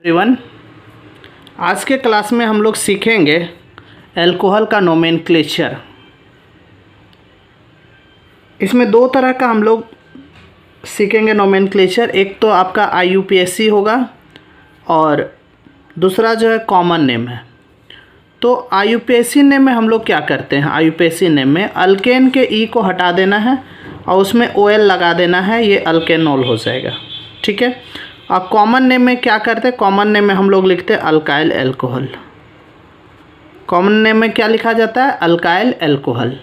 Everyone, आज के class में हम लोग सीखेंगे अल्कोहल का नोमेनक्लेचर। इसमें दो तरह का हम लोग सीखेंगे नोमेनक्लेचर। एक तो आपका IUPAC होगा और दूसरा जो है कॉमन नेम है। तो IUPAC नेम में हम लोग क्या करते हैं, IUPAC नेम में अल्केन के ई को हटा देना है और उसमें OL लगा देना है, ये अल्केनॉल हो जाएगा। ठीक है। और कॉमन नेम में क्या करते हैं, कॉमन नेम में हम लोग लिखते हैं अल्काइल अल्कोहल। कॉमन नेम में क्या लिखा जाता है, अल्काइल अल्कोहल।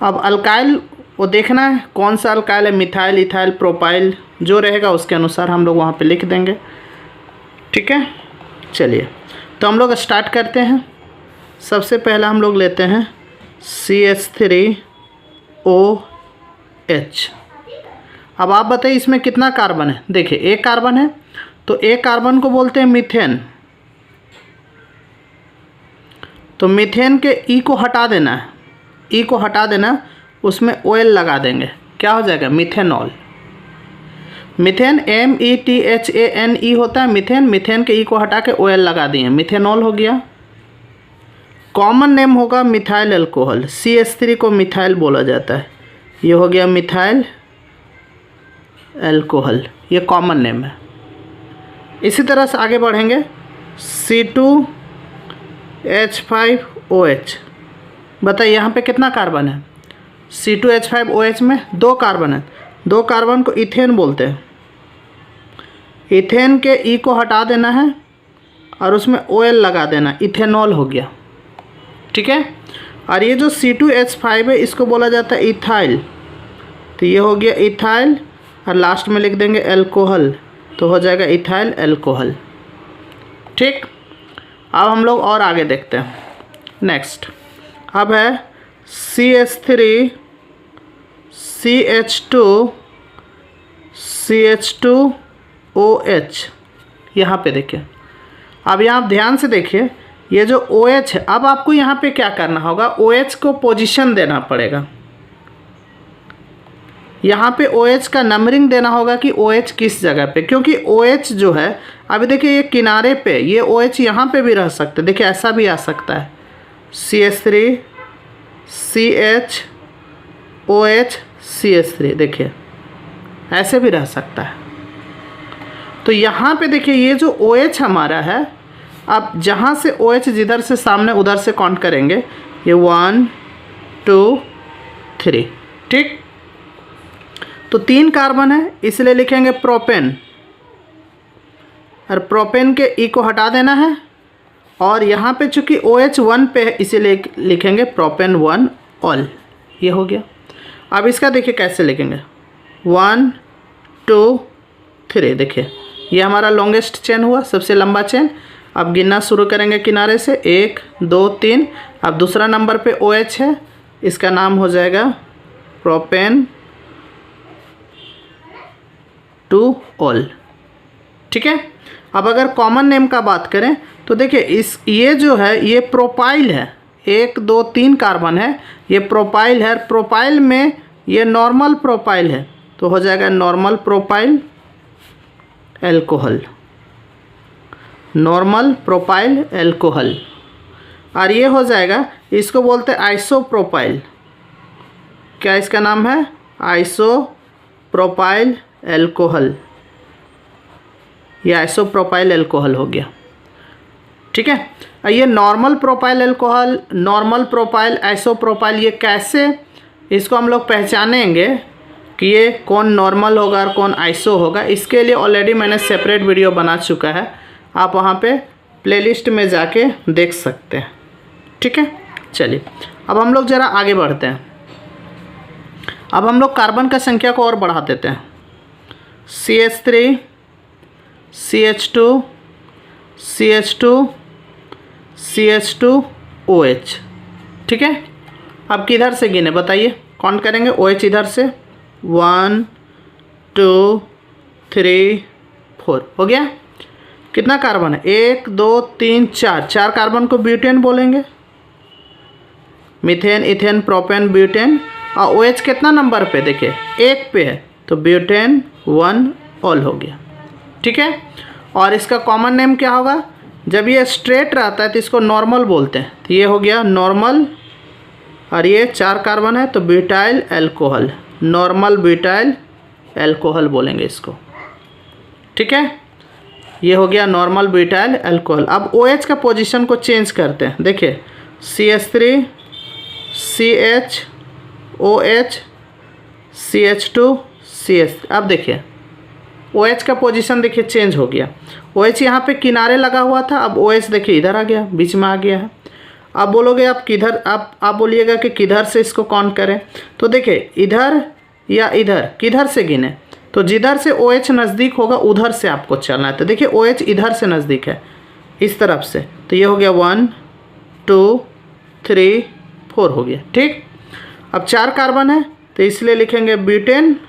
अब अल्काइल वो देखना है कौन सा अल्काइल है, मिथाइल, इथाइल, प्रोपाइल, जो रहेगा उसके अनुसार हम लोग वहाँ पे लिख देंगे। ठीक है, चलिए तो हम लोग स्टार्ट करते हैं। सबसे पहला हम लोग लेते हैं CH3OH। अब आप बताइए इसमें कितना कार्बन है। देखिए एक कार्बन है, तो एक कार्बन को बोलते हैं मीथेन। तो मीथेन के ई को हटा देना है, ई को हटा देना, उसमें OL लगा देंगे, क्या हो जाएगा, मिथेनॉल। मीथेन METHANE होता है मीथेन। मीथेन के ई को हटा के OL लगा दिए, मिथेनॉल हो गया। कॉमन नेम होगा मिथाइल अल्कोहल। CH3 को मिथाइल बोला जाता है, ये हो गया मिथाइल अल्कोहल, ये कॉमन नेम है। इसी तरह से आगे बढ़ेंगे C2H5OH। बताइए यहाँ पे कितना कार्बन है। C2H5OH में दो कार्बन है, दो कार्बन को इथेन बोलते हैं। इथेन के ई को हटा देना है और उसमें OL लगा देना, इथेनॉल हो गया। ठीक है। और ये जो C2H5 है इसको बोला जाता है इथाइल, तो ये हो गया इथाइल और लास्ट में लिख देंगे अल्कोहल, तो हो जाएगा इथाइल अल्कोहल। ठीक। अब हम लोग और आगे देखते हैं। नेक्स्ट अब है CH3CH2OH। यहाँ पे देखिए, अब यहाँ आप ध्यान से देखिए, ये जो OH है, अब आपको यहाँ पे क्या करना होगा, OH को पोजीशन देना पड़ेगा। यहाँ पे OH का नंबरिंग देना होगा कि OH किस जगह पे, क्योंकि OH जो है अभी देखिए ये किनारे पे, ये OH यहाँ पे भी रह सकते, देखिए ऐसा भी आ सकता है CH3 CHOH CH3, देखिए ऐसे भी रह सकता है। तो यहाँ पे देखिए ये जो OH हमारा है, अब जहाँ से OH जिधर से सामने उधर से काउंट करेंगे, ये 1 2 3। ठीक। तो 3 कार्बन है इसलिए लिखेंगे प्रोपेन, और प्रोपेन के ई को हटा देना है। और यहाँ पे चूँकि OH 1 पे है इसीलिए लिखेंगे प्रोपेन 1 ऑल, ये हो गया। अब इसका देखिए कैसे लिखेंगे, 1 2 3। देखिए ये हमारा लॉन्गेस्ट चेन हुआ, सबसे लंबा चेन। अब गिनना शुरू करेंगे किनारे से, 1 2 3। अब दूसरा नंबर पे OH है, इसका नाम हो जाएगा प्रोपेन 2 ऑल। ठीक है। अब अगर कॉमन नेम का बात करें तो देखिए ये जो है ये प्रोपाइल है, 1 2 3 कार्बन है, ये प्रोपाइल है। प्रोपाइल में ये नॉर्मल प्रोपाइल है, तो हो जाएगा normal propyl alcohol, normal propyl alcohol. और ये हो जाएगा, इसको बोलते हैं आइसोप्रोपाइल। क्या इसका नाम है, आइसोप्रोपाइल अल्कोहल, ये आइसोप्रोपाइल अल्कोहल हो गया। ठीक है। ये normal propyl alcohol, normal propyl, isopropyl, ये कैसे इसको हम लोग पहचानेंगे कि ये कौन नॉर्मल होगा और कौन आइसो होगा, इसके लिए ऑलरेडी मैंने सेपरेट वीडियो बना चुका है, आप वहाँ पे प्लेलिस्ट में जाके देख सकते हैं। ठीक है। चलिए अब हम लोग ज़रा आगे बढ़ते हैं। अब हम लोग कार्बन का संख्या को और बढ़ा देते हैं। CH3 CH2 CH2 CH2OH। ठीक है। अब किधर से गिने बताइए, काउंट करेंगे। OH इधर से 1 2 3 4 हो गया। कितना कार्बन है, 1 2 3 4, 4 कार्बन को ब्यूटेन बोलेंगे। Methane, ethane, propane, butane. और OH कितना नंबर पे, देखिए 1 पे है, तो ब्यूटेन 1 ऑल हो गया। ठीक है। और इसका कॉमन नेम क्या होगा? जब ये स्ट्रेट रहता है तो इसको नॉर्मल बोलते हैं, तो ये हो गया नॉर्मल, और ये 4 कार्बन है तो butyl alcohol, normal butyl alcohol बोलेंगे इसको। ठीक है, ये हो गया नॉर्मल ब्यूटाइल अल्कोहल। अब OH का पोजीशन को चेंज करते हैं। देखिए CH3 CH OH CH2 CH। अब देखिए OH का पोजीशन देखिए चेंज हो गया। OH यहाँ पे किनारे लगा हुआ था, अब OH देखिए इधर आ गया, बीच में आ गया है। आप बोलोगे आप किधर, आप बोलिएगा कि किधर से इसको काउंट करें, तो देखिए इधर या इधर, किधर से गिने, तो जिधर से OH नज़दीक होगा उधर से आपको चलना है। तो देखिए OH इधर से नज़दीक है, इस तरफ से, तो ये हो गया 1 2 3 4 हो गया। ठीक, अब 4 कार्बन है तो इसलिए लिखेंगे ब्यूटेन,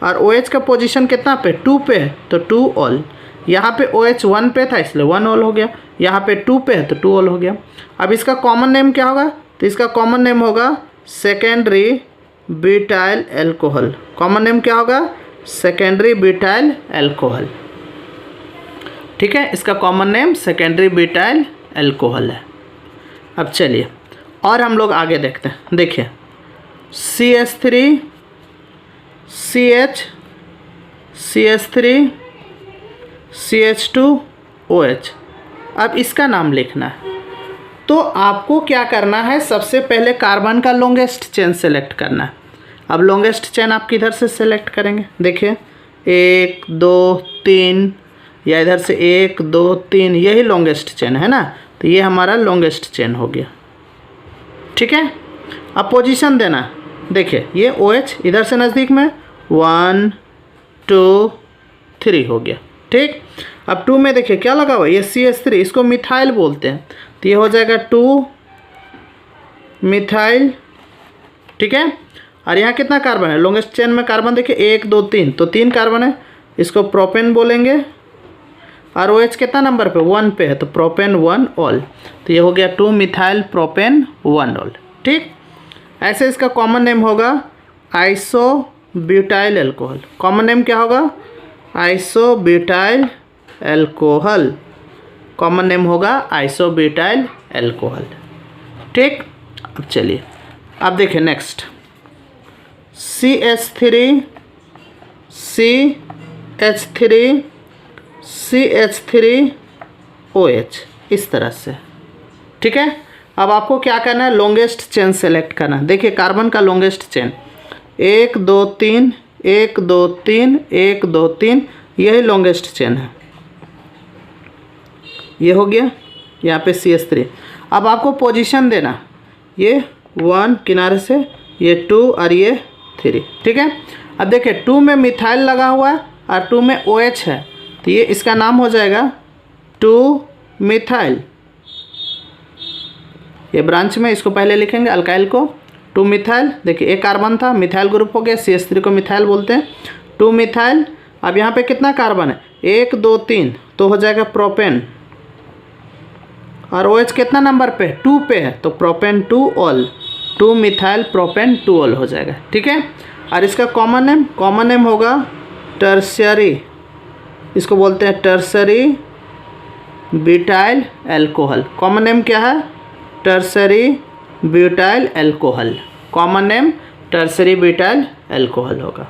और OH का पोजीशन कितना पे, 2 पे है तो 2 ऑल। यहाँ पे OH 1 पे था इसलिए 1 ऑल हो गया, यहाँ पे 2 पे है तो 2 ऑल हो गया। अब इसका कॉमन नेम क्या होगा? तो इसका कॉमन नेम होगा secondary butyl alcohol. Common name क्या होगा? Secondary butyl alcohol. ठीक है, इसका common name secondary butyl alcohol है। अब चलिए और हम लोग आगे देखते हैं। देखिए CH3 CH CH3 CH2 OH। अब इसका नाम लिखना है, तो आपको क्या करना है, सबसे पहले कार्बन का लॉन्गेस्ट चेन सेलेक्ट करना है। अब लॉन्गेस्ट चेन आप किधर से सेलेक्ट करेंगे? देखिए 1 2 3, या इधर से 1 2 3, यही लॉन्गेस्ट चेन है ना, तो ये हमारा लॉन्गेस्ट चेन हो गया। ठीक है, अब पोजीशन देना, देखिए ये OH इधर से नज़दीक में 1 2 3 हो गया। ठीक, अब 2 में देखिए क्या लगा हुआ, ये CH3, इसको मिथाइल बोलते हैं, तो ये हो जाएगा 2 मिथाइल। ठीक है, और यहाँ कितना कार्बन है? लॉन्गेस्ट चेन में कार्बन देखिए 1 2 3, तो 3 कार्बन है, इसको प्रोपेन बोलेंगे। और OH कितना नंबर पे? 1 पे है, तो प्रोपेन 1 ऑल, तो ये हो गया 2 मिथाइल प्रोपेन 1 ऑल। ठीक, ऐसे इसका कॉमन नेम होगा iso butyl alcohol. Common name क्या होगा? Iso butyl alcohol. Common name होगा आइसो ब्यूटाइल अल्कोहल। ठीक, अब चलिए अब देखिए next CH3 CH3 CH3 OH, इस तरह से। ठीक है, अब आपको क्या करना है, लॉन्गेस्ट चेन सेलेक्ट करना है। देखिए कार्बन का लॉन्गेस्ट चेन 1 2 3 1 2 3 1 2 3, यही लॉन्गेस्ट चेन है, ये हो गया यहाँ पे CH3। अब आपको पोजीशन देना, ये 1 किनारे से, ये 2 और ये 3। ठीक है, अब देखिए 2 में मिथाइल लगा हुआ है और 2 में OH है, तो ये इसका नाम हो जाएगा 2 मिथाइल। ये ब्रांच में इसको पहले लिखेंगे अल्काइल को, 2 मिथाइल। देखिए एक कार्बन था, मिथाइल ग्रुप हो गया, CH3 को मिथाइल बोलते हैं, 2 मिथाइल। अब यहाँ पे कितना कार्बन है? 1 2 3, तो हो जाएगा प्रोपेन। और OH कितना नंबर पे? 2 पे है, तो propane 2 all, 2 methyl propane 2 all हो जाएगा। ठीक है, और इसका कॉमन नेम होगा टर्शियरी, इसको बोलते हैं tertiary butyl alcohol. Common name क्या है? Tertiary butyl alcohol. Common name tertiary butyl alcohol होगा।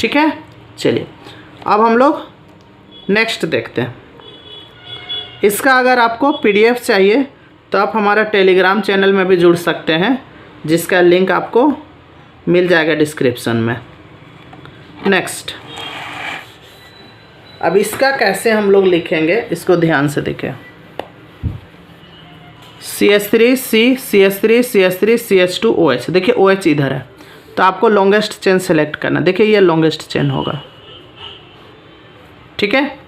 ठीक है, चलिए अब हम लोग नेक्स्ट देखते हैं। इसका अगर आपको PDF चाहिए तो आप हमारा टेलीग्राम चैनल में भी जुड़ सकते हैं, जिसका लिंक आपको मिल जाएगा डिस्क्रिप्शन में। नेक्स्ट, अब इसका कैसे हम लोग लिखेंगे, इसको ध्यान से देखें। CH3 CH3 CH3 CH2 OH। देखिए OH इधर है, तो आपको लॉन्गेस्ट चेन सेलेक्ट करना। देखिए ये लॉन्गेस्ट चेन होगा। ठीक है,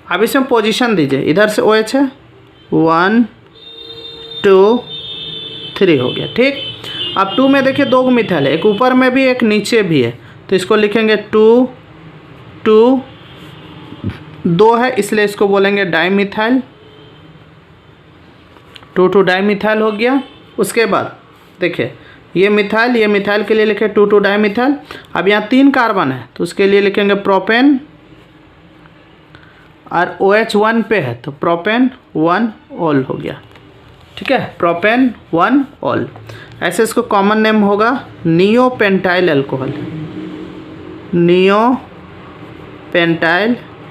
अब इसमें पोजीशन दीजिए, इधर से OH है, 1 2 3 हो गया। ठीक, अब 2 में देखिए 2 मिथाइल है, एक ऊपर में भी एक नीचे भी है, तो इसको लिखेंगे 2 2 2 है, इसलिए इसको बोलेंगे डाईमिथाइल, 2 2 डाईमिथाइल हो गया। उसके बाद देखिए ये मिथाइल के लिए लिखे 2 2 डाईमिथाइल। अब यहाँ 3 कार्बन है, तो उसके लिए लिखेंगे प्रोपेन, और OH 1 पे है तो प्रोपेन 1 ऑल हो गया। ठीक है, प्रोपेन 1 ऑल। ऐसे इसको कॉमन नेम होगा neopentyl alcohol, neopentyl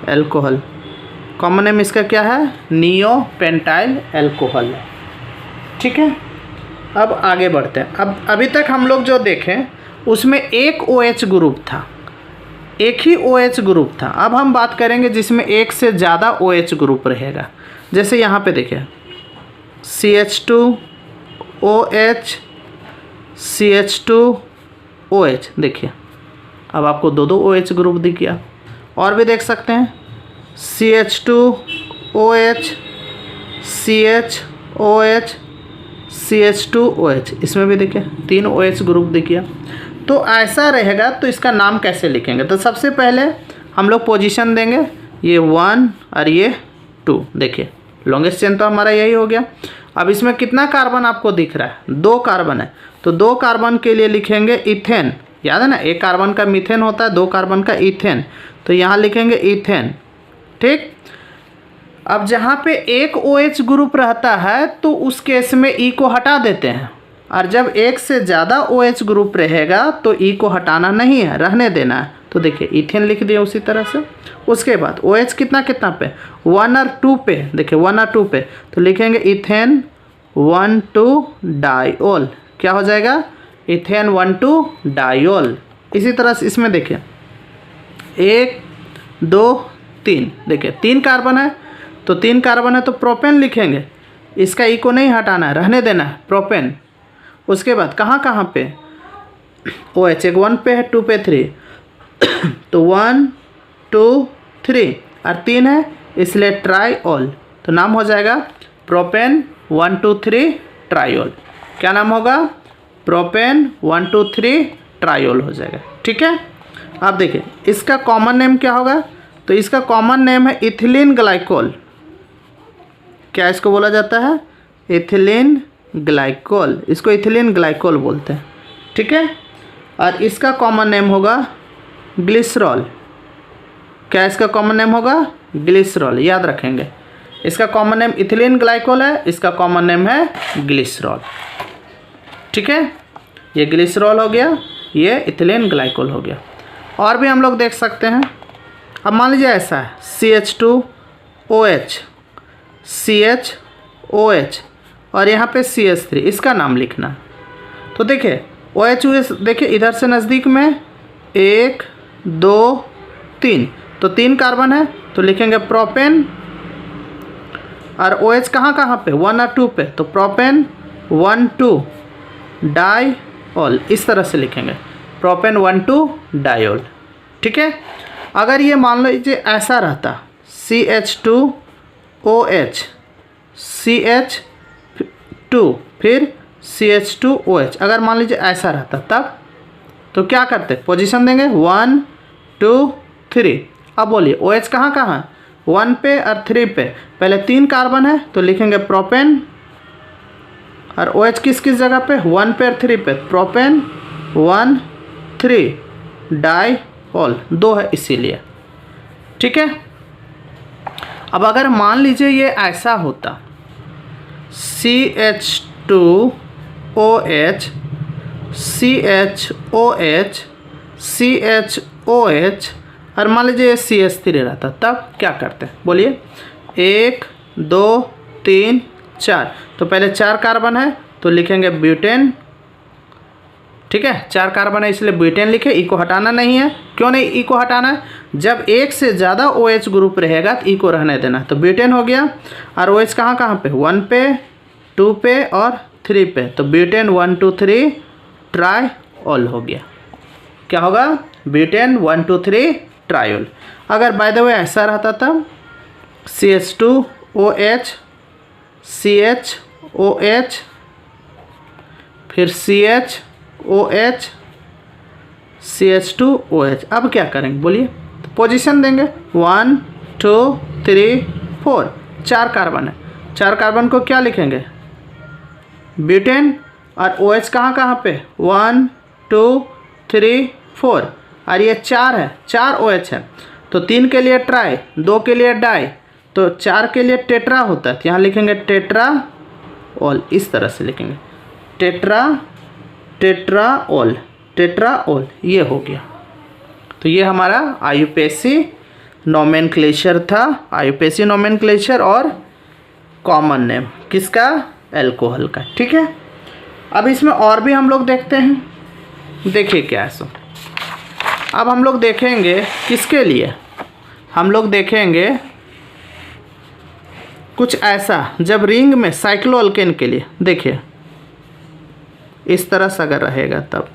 alcohol. Common name इसका क्या है? Neopentyl alcohol. ठीक है, अब आगे बढ़ते हैं। अब अभी तक हम लोग जो देखें उसमें एक OH ग्रुप था, एक ही OH ग्रुप था। अब हम बात करेंगे जिसमें एक से ज़्यादा OH ग्रुप रहेगा। जैसे यहाँ पे देखिए CH2OH, CH2OH, देखिए अब आपको दो OH ग्रुप दिख गया। और भी देख सकते हैं CH2OH, CHOH, CH2OH, इसमें भी देखिए 3 OH ग्रुप दिख गया। तो ऐसा रहेगा तो इसका नाम कैसे लिखेंगे? तो सबसे पहले हम लोग पोजीशन देंगे, ये 1 और ये 2। देखिए लॉन्गेस्ट चेन तो हमारा यही हो गया। अब इसमें कितना कार्बन आपको दिख रहा है? 2 कार्बन है, तो 2 कार्बन के लिए लिखेंगे इथेन। याद है ना, 1 कार्बन का मीथेन होता है, 2 कार्बन का इथेन, तो यहाँ लिखेंगे इथेन। ठीक, अब जहाँ पे एक OH ग्रुप रहता है तो उस केस में E को हटा देते हैं, और जब एक से ज़्यादा OH ग्रुप रहेगा तो E को हटाना नहीं है, रहने देना है। तो देखिए इथेन लिख दिए उसी तरह से। उसके बाद OH कितना कितना पे? 1 और 2 पे। देखिए 1 और 2 पे तो लिखेंगे इथेन 1,2 डाइऑल। क्या हो जाएगा? Ethane 1,2 diol. इसी तरह से इसमें देखिए 1 2 3, देखिए 3 कार्बन है, तो 3 कार्बन है तो प्रोपेन लिखेंगे। इसका E को नहीं हटाना है, रहने देना है, प्रोपेन। उसके बाद कहाँ कहाँ पे OH? एक 1 पे है, 2 पे 3, तो 1 2 3 और 3 है इसलिए ट्राइऑल। तो नाम हो जाएगा प्रोपेन 1 2 3 ट्राइऑल। क्या नाम होगा? प्रोपेन 1 2 3 ट्राइऑल हो जाएगा। ठीक है, अब देखिए इसका कॉमन नेम क्या होगा? तो इसका कॉमन नेम है इथिलीन ग्लाइकोल। क्या इसको बोला जाता है? Ethylene glycol. इसको इथिलीन ग्लाइकोल बोलते हैं। ठीक है, और इसका कॉमन नेम होगा ग्लिसरॉल। क्या इसका कॉमन नेम होगा? ग्लिसरॉल। याद रखेंगे, इसका कॉमन नेम इथिलीन ग्लाइकोल है, इसका कॉमन नेम है ग्लिसरॉल। ठीक है, ये ग्लिसरॉल हो गया, ये इथिलीन ग्लाइकोल हो गया। और भी हम लोग देख सकते हैं। अब मान लीजिए ऐसा है CH2OH, CHOH और यहाँ पे CH3, इसका नाम लिखना। तो देखिए OH, देखिए इधर से नज़दीक में 1 2 3, तो 3 कार्बन है तो लिखेंगे प्रोपेन, और OH कहाँ कहाँ पे? 1 और 2 पे, तो प्रोपेन 1 2 डाइऑल। इस तरह से लिखेंगे प्रोपेन 1 2 डाइऑल। ठीक है, अगर ये मान लीजिए ऐसा रहता CH2OH, CH2 फिर CH2OH, अगर मान लीजिए ऐसा रहता तब तो क्या करते? पोजीशन देंगे 1 2 3। अब बोलिए OH कहाँ कहाँ है? 1 पे और 3 पे। पहले 3 कार्बन है तो लिखेंगे प्रोपेन, और OH किस किस जगह पे? 1 पे और 3 पे, प्रोपेन 1 3 डाइऑल, 2 है इसीलिए। ठीक है, अब अगर मान लीजिए ये ऐसा होता CH2OH, CHOH, CHOH और मान लीजिए ये CH3 रहता, तब क्या करते हैं? बोलिए 1 2 3 4, तो पहले 4 कार्बन है तो लिखेंगे ब्यूटेन। ठीक है, 4 कार्बन है इसलिए ब्यूटेन लिखे, E को हटाना नहीं है। क्यों नहीं E को हटाना है? जब एक से ज़्यादा OH ग्रुप रहेगा तो E को रहने देना, तो ब्यूटेन हो गया। और OH कहाँ कहाँ पे? 1 पे 2 पे और 3 पे, तो ब्यूटेन 1 2 3 ट्राइऑल हो गया। क्या होगा? ब्यूटेन 1 2 3 ट्राइऑल। अगर बाय द वे ऐसा रहता तब CH2OH, CHOH फिर CHOH, CH2OH। अब क्या करेंगे बोलिए? तो पोजीशन देंगे 1 2 3 4, 4 कार्बन है, 4 कार्बन को क्या लिखेंगे? ब्यूटेन, और OH कहाँ कहाँ पे? 1 2 3 4, और ये 4 है, 4 OH है तो 3 के लिए ट्राई, 2 के लिए डाई, तो 4 के लिए टेट्रा होता है। तो यहाँ लिखेंगे टेट्राओल, इस तरह से लिखेंगे टेट्राओल, टेट्राओल, ये हो गया। तो ये हमारा IUPAC नोमेनक्लेचर था, IUPAC नोमेनक्लेचर और कॉमन नेम किसका, एल्कोहल का। ठीक है, अब इसमें और भी हम लोग देखते हैं, देखिए क्या है सो। अब हम लोग देखेंगे किसके लिए, हम लोग देखेंगे कुछ ऐसा जब रिंग में साइक्लोअल्केन के लिए, देखिए इस तरह से अगर रहेगा तब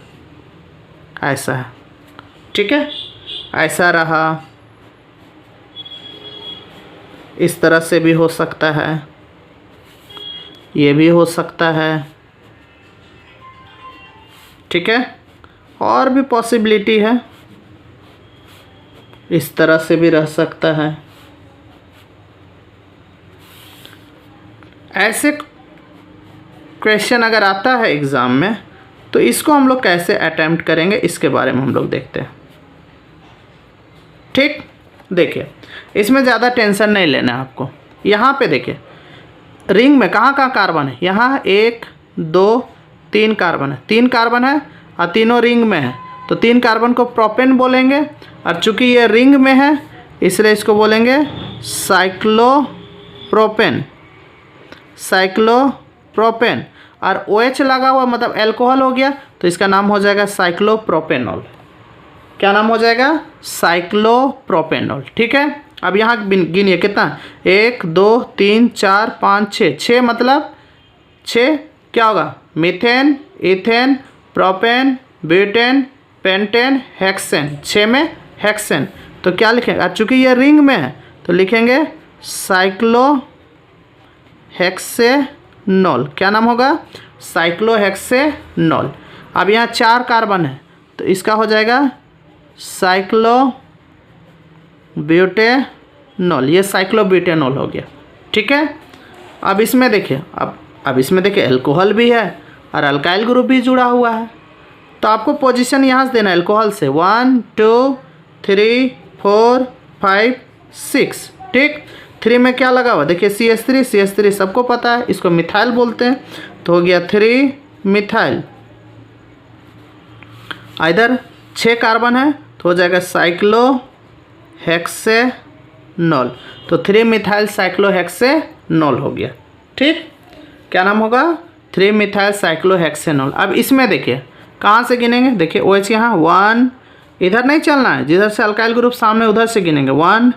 ऐसा है। ठीक है, ऐसा रहा, इस तरह से भी हो सकता है, ये भी हो सकता है। ठीक है, और भी पॉसिबिलिटी है, इस तरह से भी रह सकता है। ऐसे क्वेश्चन अगर आता है एग्ज़ाम में तो इसको हम लोग कैसे अटेम्प्ट करेंगे इसके बारे में हम लोग देखते हैं। ठीक, देखिए इसमें ज़्यादा टेंशन नहीं लेना है आपको। यहाँ पे देखिए रिंग में कहाँ कहाँ कार्बन है, यहाँ 1 2 3 कार्बन है, 3 कार्बन है और तीनों रिंग में है, तो 3 कार्बन को प्रोपेन बोलेंगे, और चूँकि ये रिंग में है इसलिए इसको बोलेंगे साइक्लोप्रोपेन, साइक्लोप्रोपेन। और OH लगा हुआ मतलब अल्कोहल हो गया, तो इसका नाम हो जाएगा साइक्लोप्रोपेनॉल। क्या नाम हो जाएगा, साइक्लोप्रोपेनॉल। ठीक है, अब यहाँ गिनिए कितना, 1 2 3 4 5 6, 6 मतलब 6 क्या होगा, methane, ethane, propane, butane, pentane, hexane, 6 में हेक्सेन। तो क्या लिखेंगे, चूँकि ये रिंग में है तो लिखेंगे साइक्लोहेक्सेनॉल। क्या नाम होगा, साइक्लोहेक्सेनॉल। अब यहाँ 4 कार्बन है तो इसका हो जाएगा साइक्लोब्यूटेनॉल, ये साइक्लोब्यूटेनॉल हो गया। ठीक है, अब इसमें देखिए, अब इसमें देखिए अल्कोहल भी है और अल्काइल ग्रुप भी जुड़ा हुआ है, तो आपको पोजीशन यहाँ से देना है अल्कोहल से 1 2 3 4 5 6। ठीक, 3 में क्या लगा हुआ, देखिए CH3, CH3 सबको पता है, इसको मिथाइल बोलते हैं, तो हो गया 3 मिथाइल। इधर 6 कार्बन है तो हो जाएगा साइक्लोहेक्सेनॉल, तो 3 मिथाइल साइक्लोहेक्सेनॉल हो गया। ठीक, क्या नाम होगा, 3 मिथाइल साइक्लोहेक्सेनॉल। अब इसमें देखिए कहाँ से गिनेंगे, देखिए OH यहाँ 1, इधर नहीं चलना है, जिधर से अल्काइल ग्रुप सामने उधर से गिनेंगे 1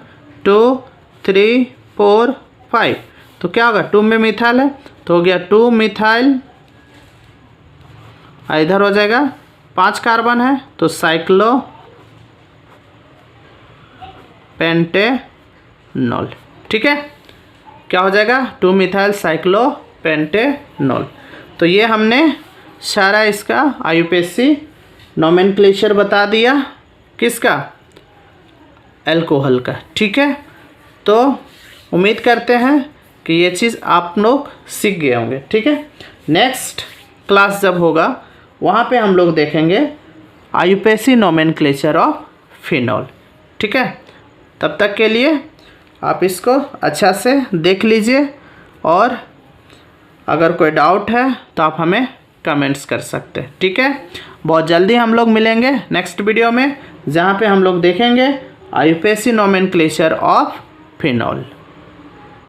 2 3 4 5, तो क्या होगा, 2 में मिथाइल है तो हो गया 2 मिथाइल, इधर हो जाएगा 5 कार्बन है तो साइक्लो पेंटेनॉल। ठीक है, क्या हो जाएगा, 2 मिथाइल साइक्लो पेंटेनॉल। तो ये हमने सारा इसका IUPAC नोमेनक्लेचर बता दिया, किसका, अल्कोहल का। ठीक है, तो उम्मीद करते हैं कि ये चीज़ आप लोग सीख गए होंगे। ठीक है, नेक्स्ट क्लास जब होगा वहाँ पे हम लोग देखेंगे IUPAC नोमेनक्लेचर ऑफ फिनॉल। ठीक है, तब तक के लिए आप इसको अच्छा से देख लीजिए, और अगर कोई डाउट है तो आप हमें कमेंट्स कर सकते हैं। ठीक है, बहुत जल्दी हम लोग मिलेंगे नेक्स्ट वीडियो में, जहाँ पे हम लोग देखेंगे IUPAC नोमेनक्लेचर ऑफ फिनॉल।